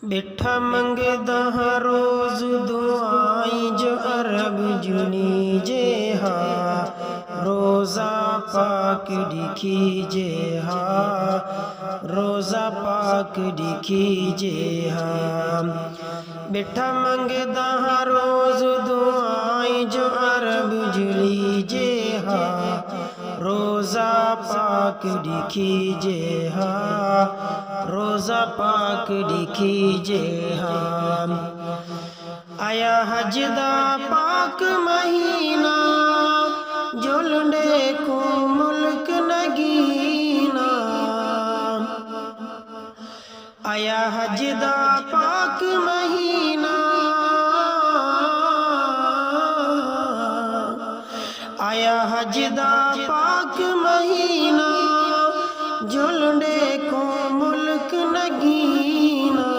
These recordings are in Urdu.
بیٹھا منگدا ہاں روز دعائیں جو عرب جنی جے ہاں روزہ پاک لکھیجے ہاں روزہ پاک لکھیجے ہاں بیٹھا منگدا ہاں روز دعائیں جو عرب جلی جے ہاں روزہ پاک لکھیجے ہاں روزہ پاک لکھیجے ہاں آیا حج دا پاک مہینہ جھولنے کو ملک نگینا آیا حج دا پاک مہینہ آیا حج دا پاک مہینہ جھولنے کو ملک نگینا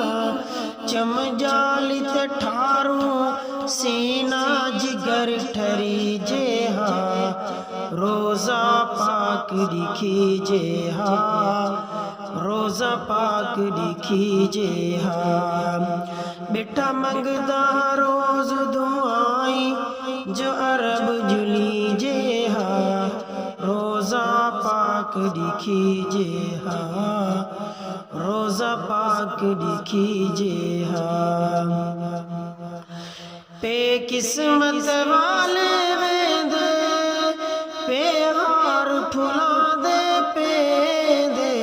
چم جالی تے ٹھاروں سینہ جگر ٹھری جے ہاں روزہ پاک لکھیجے ہاں روزہ پاک لکھیجے ہاں بیٹھا منگدا روز دعائیں جو عرب جلی جے ہاں روزہ پاک لکھیجے ہاں روزہ پاک لکھیجے ہاں پے قسمت والے ویندے پے ہار پھلا دے پے دے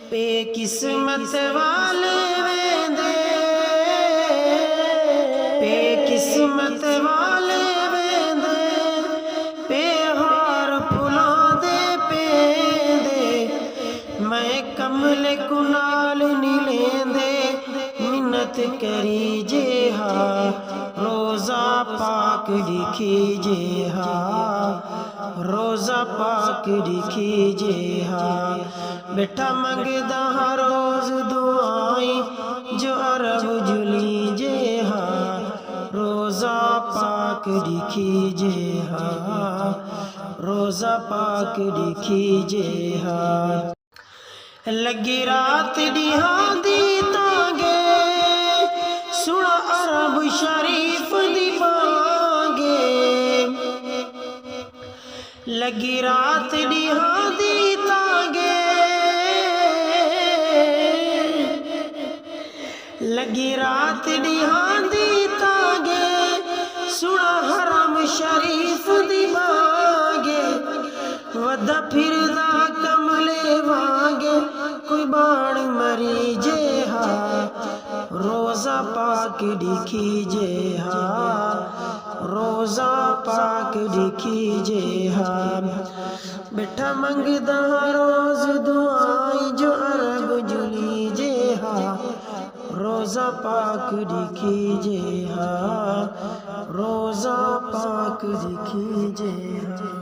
پے قسمت والے ویندے پے قسمت والے ویندے پے ہار پھلا دے پے دے میں کملے کو نال نہیں لیندے منت کریجے ہاں روزہ پاک لکھیجے ہاں روزہ پاک لکھیجے ہاں بیٹھا منگدا ہاں روز دعائیں جو عرب جلی جے ہاں روزہ پاک لکھیجے ہاں روزہ پاک لکھیجے ہاں لگی رات ڈیہاں دی تانگے سنا عرب شریف دی بانگے لگی رات ڈیہاں دی تانگے لگی رات ڈیہاں دی تانگے سنا حرم شریف دی بانگے ودا پھردا کملے وانگے کوئی باڑ مری جے ہاں روزہ پاک لکھیجے ہاں روزہ پاک لکھیجے ہاں بیٹھا منگدا روز دعائیں جو عرب جلی جے ہاں روزہ پاک لکھیجے ہاں روزہ پاک لکھیجے ہاں